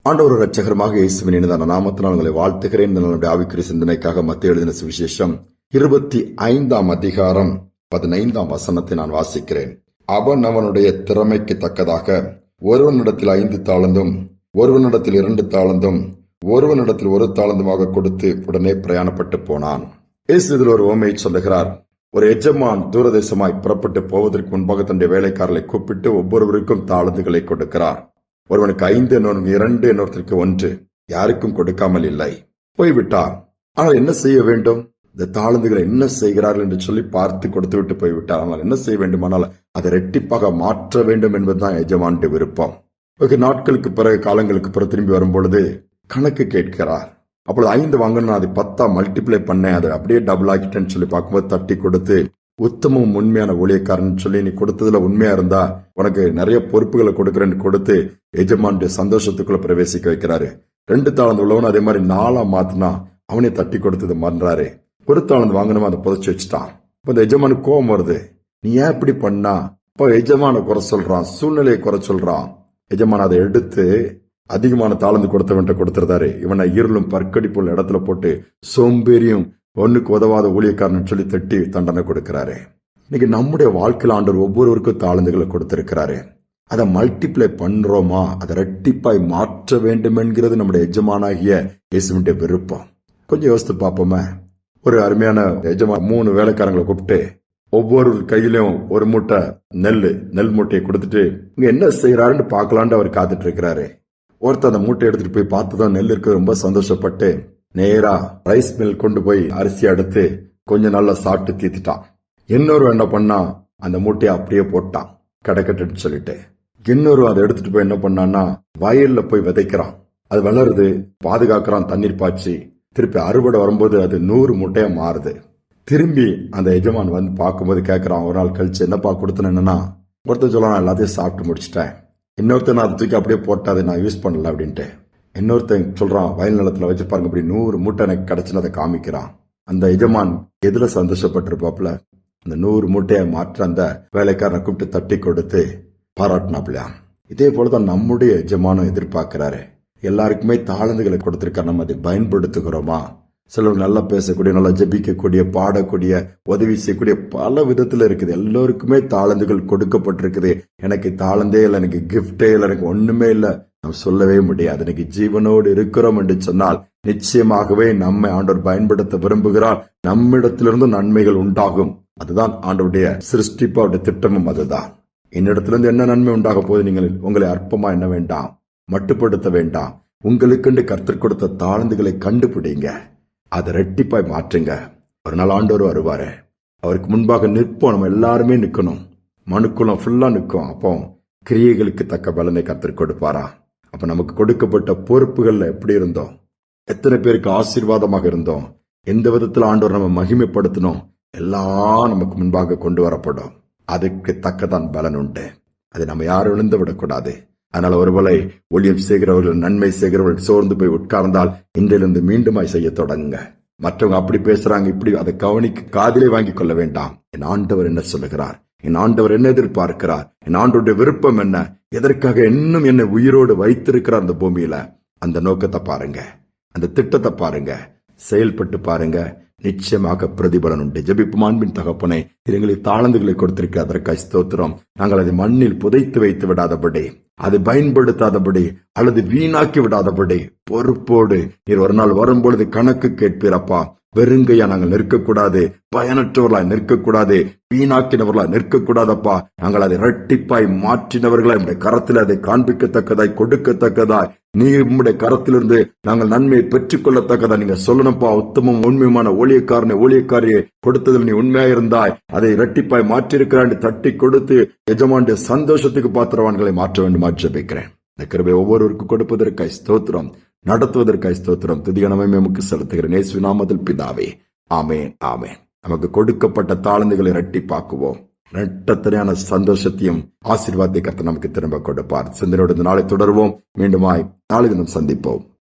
ஆண்டவர் இரட்சகருமாக இயேசுவின் இனிதான நாமத்தினால் உங்களை வாழ்த்துகிறேன். நம்முடைய ஆவிக்குரிய சிந்தனைக்காக மத்தேயு எழுதின சுவிசேஷம் 25ஆம் அதிகாரம் 15ஆம் வசனத்தை நான் வாசிக்கிறேன். அவன் அவனுடைய திறமைக்கு தக்கதாக ஒருவனிடத்தில் 5 தாலந்தும் ஒருவனிடத்தில் 2 தாலந்தும் ஒருவனிடத்தில் 1 தாலந்துமாக கொடுத்து உடனே பிரயாணப்பட்டு போனான். இயேசு இதில் ஒரு உவமையை சொல்லுகிறார். ஒரு எஜமான் தூரதேசமாய் புறப்பட்டு போவதற்கு முன்பாக தன்னுடைய வேலைக்காரர்களை கூப்பிட்டு ஒவ்வொருவருக்கும் தாளந்துகளை கொடுக்கிறார். ஒருவனுக்கு 5, இன்னொரு 2, இன்னொருத்தருக்கு 1, யாருக்கும் கொடுக்காமல் இல்லை. போய்விட்டார். ஆனால் என்ன செய்ய வேண்டும்? இந்த தாளந்துகளை என்ன செய்கிறார்கள் என்று சொல்லி பார்த்து கொடுத்து விட்டு போய்விட்டார். ஆனால் என்ன செய்ய வேண்டுமானால் அதை இரட்டிப்பாக மாற்ற வேண்டும் என்பதுதான் எஜமானுடைய விருப்பம். வெகு நாட்களுக்கு பிறகு, காலங்களுக்கு பிறகு திரும்பி வரும்பொழுது கணக்கு கேட்கிறார். அப்பொழுது 5 வாங்கணும், அதை 10 மல்டிப்ளை பண்ணேன், அதை அப்படியே டபுள் ஆக்கிட்டேன்னு சொல்லி பார்க்கும்போது தட்டி கொடுத்து, உத்தமும் உண்மையான ஊழியக்காரன் சொல்லி நீ கொடுத்ததுல உண்மையா இருந்தா உனக்கு நிறைய பொறுப்புகளை கொடுக்கறேன்னு கொடுத்து எஜமானுடைய சந்தோஷத்துக்குள்ள பிரவேசிக்க வைக்கிறாரு. 2 தாளந்து உள்ளவன் அதே மாதிரி 4 மாத்தினா அவனே தட்டி கொடுத்தது மன்றாரு. 1 தாளந்து வாங்கணுமா அதை புதைச்சு வச்சுட்டான். இப்ப இந்த எஜமானுக்கு கோபம் வருது. நீ ஏன் இப்படி பண்ணா? இப்ப எஜமான குறை சொல்றான், சூழ்நிலையை குறை சொல்றான். எஜமான அதை எடுத்து அதிகமான தாளந்து கொடுத்தவன்ட்ட கொடுத்துருந்தாரு. இவனை இருளும் பற்கடிப்புள்ள இடத்துல போட்டு சோம்பேறியும் ஒண்ணுக்கு உதவாத ஊழியக்காரன் சொல்லி தட்டி தண்டனை கொடுக்கிறாரு. இன்னைக்கு நம்முடைய வாழ்க்கையில் ஆண்டவர் ஒவ்வொருவருக்கும் தாளந்துகளை கொடுத்திருக்கிறாரு. அதை மல்டிப்ளை பண்றோமா? அதை இரட்டிப்பாய் மாற்ற வேண்டும் என்கிறது நம்முடைய எஜமானாகிய இயேசுவினுடைய விருப்பம். கொஞ்சம் யோசித்து பார்ப்போமே. ஒரு அருமையான எஜமான் 3 வேலைக்காரங்களை கூப்பிட்டு ஒவ்வொரு கையிலும் ஒரு மூட்டை நெல் மூட்டையை கொடுத்துட்டு இங்க என்ன செய்யறாருன்னு பார்க்கலான்னு அவர் காத்துட்டு இருக்கிறாரு. ஒருத்தர் அந்த மூட்டை எடுத்துட்டு போய் பார்த்துதான் நெல் இருக்கு ரொம்ப சந்தோஷப்பட்டு நேரா ரைஸ் மில் கொண்டு போய் அரிசி எடுத்து கொஞ்சம் நல்லா சாப்பிட்டு தீத்துட்டான். இன்னொரு என்ன பண்ணா, அந்த மூட்டையை அப்படியே போட்டான் கடக்கட்டுன்னு சொல்லிட்டு. இன்னொரு அதை எடுத்துட்டு போய் என்ன பண்ணான்னா வயல்ல போய் விதைக்கிறான். அது வளருது, பாதுகாக்கிறான், தண்ணீர் பாய்ச்சி. திருப்பி அறுவடை வரும்போது அது 100 மூட்டையா மாறுது. திரும்பி அந்த எஜமான் வந்து பார்க்கும்போது கேட்கறான், ஒரு நாள் கழிச்சு என்னப்பா கொடுத்தேன்னா, ஒருத்தர் சொல்லலாம் எல்லாத்தையும் சாப்பிட்டு முடிச்சிட்டேன். இன்னொருத்தர் நான் அதை தூக்கி அப்படியே போட்டா அதை நான் யூஸ் பண்ணல அப்படின்ட்டு. இன்னொருத்தன் சொல்றான், வயல் நிலத்துல வச்சு பாருங்க இப்படி 100 மூட்டை எனக்கு கிடைச்சுன்னு அதை காமிக்கிறான். அந்த எஜமான் எதுல சந்தோஷப்பட்டிருப்பாப்ல? அந்த 100 மூட்டையை மாற்ற அந்த வேலைக்காரனை கூப்பிட்டு தட்டி கொடுத்து பாராட்டினாப்லையா. இதே போலதான் நம்முடைய எஜமானும் எதிர்பார்க்கிறாரு. எல்லாருக்குமே தாளந்துகளை கொடுத்திருக்காரு. நம்ம அதை பயன்படுத்துகிறோமா? சிலர் நல்லா பேசக்கூடிய, நல்லா ஜெபிக்கக்கூடிய, பாடக்கூடிய, உதவி செய்யக்கூடிய பல விதத்துல இருக்குது. எல்லோருக்குமே தாளந்துகள் கொடுக்கப்பட்டிருக்குது. எனக்கு தாளந்தே இல்லை, எனக்கு கிஃப்டே இல்லை, எனக்கு ஒண்ணுமே இல்லை நாம் சொல்லவே முடியாது. இன்னைக்கு ஜீவனோடு இருக்கிறோம் என்று சொன்னால் நிச்சயமாகவே நம்மை ஆண்டவர் பயன்படுத்த விரும்புகிறார். நம்மிடத்திலிருந்து நன்மைகள் உண்டாகும். அதுதான் ஆண்டவருடைய சிருஷ்டிப்பு, அவருடைய திட்டமும் அதுதான். என்னிடத்திலிருந்து என்ன நன்மை உண்டாக போது? நீங்கள் உங்களை அற்பமா என்ன வேண்டாம், மட்டுப்படுத்த வேண்டாம். உங்களுக்கென்று கர்த்தர் கொடுத்த தாளந்துகளை கண்டுபிடிங்க, அதை ரெட்டிப்பாய் மாற்றுங்க. ஒரு நாள் ஆண்டவர் வருவாரு. அவருக்கு முன்பாக நிற்போம். நம்ம எல்லாருமே நிக்கணும். மனுக்குளம் ஃபுல்லா நிற்கும். அப்போ கிரியைகளுக்கு தக்க பலனை கர்த்தர் கொடுப்பாரா? அப்ப நமக்கு கொடுக்கப்பட்ட பொறுப்புகள்ல எப்படி இருந்தோம்? எத்தனை பேருக்கு ஆசீர்வாதமாக இருந்தோம்? எந்த விதத்துல ஆண்டவர் நம்ம மகிமைப்படுத்தணும்? எல்லாம் நமக்கு முன்பாக கொண்டு வரப்படும். அதுக்கு தக்கதான் பலன் உண்டு. அதை நம்ம யாரும் விழுந்து விடக்கூடாது. அதனால ஒருவேளை ஊழியம் செய்கிறவர்கள், நன்மை செய்கிறவர்கள் சோர்ந்து போய் உட்கார்ந்தால் இன்றிலிருந்து மீண்டுமாய் செய்ய தொடங்குங்க. மற்றவங்க அப்படி பேசுறாங்க, இப்படி அதை கவனிக்க காதிலே வாங்கி கொள்ள வேண்டாம். என் ஆண்டவர் என்ன சொல்லுகிறார்? என் ஆண்டவர் என்ன எதிர்பார்க்கிறார்? என் ஆண்டவருடைய விருப்பம் என்ன? எதற்காக இன்னும் என்னை உயிரோடு வைத்திருக்கிறார் அந்த பூமியில? அந்த நோக்கத்தை பாருங்க, அந்த திட்டத்தை பாருங்க, செயல்பட்டு பாருங்க. நிச்சயமாக பிரதிபலன் உண்டு. ஜெபிப்போம். அன்பின் தகப்பனே, எங்களுக்கு தாளந்துகளை கொடுத்திருக்க அதற்காக ஸ்தோத்திரம். நாங்கள் அதை மண்ணில் புதைத்து வைத்து விடாதபடி, அதை பயன்படுத்தாதபடி அல்லது வீணாக்கி விடாதபடி பொறுப்போடு நீர் ஒரு நாள் வரும்பொழுது கணக்கு கேட்பீரப்பா. வெறுங்கையா நாங்கள் நிற்கக்கூடாது, பயனற்றவர்களாய் நிற்கக்கூடாது, வீணாக்கினவர்களாய் நிற்கக்கூடாதப்பா. நாங்கள் அதை இரட்டிப்பாய் மாற்றினவர்களாய் உடைய கரத்தில் அதை காண்பிக்கத்தக்கதாய், கொடுக்கத்தக்கதாய், நீ உம்முடைய கரத்திலிருந்து நாங்கள் நன்மையை பெற்றுக் கொள்ளத்தக்கதா நீங்க சொல்லணும்ப்பா. உத்தமம் உண்மையுமான ஊழியக்காரியை கொடுத்ததில் நீ உண்மையா இருந்தாய், அதை இரட்டிப்பாய் மாற்றிருக்கிறான் தட்டி கொடுத்து எஜமானுடைய சந்தோஷத்துக்கு பாத்திரவான்களை மாற்ற வேண்டுமா ஜெபிக்கிறேன். இந்த கிருபை ஒவ்வொருவருக்கும் கொடுப்பதற்காய் ஸ்தோத்திரம், நடத்துவதற்காய் ஸ்தோத்திரம். துதிகனமே நமக்கு செலுத்துகிறேன் இயேசுவின் நாமத்தில் பிதாவே, ஆமேன், ஆமேன். நமக்கு கொடுக்கப்பட்ட தாளந்துகளை இரட்டிப்பாக்குவோம். இரட்டத்தனையான சந்தோஷத்தையும் ஆசீர்வாதத்தை கர்த்தர் நமக்கு திரும்ப கொடுப்பார். சிந்தனையோடு நாளை தொடர்வோம். மீண்டுமாய் நாளை தினம் சந்திப்போம்.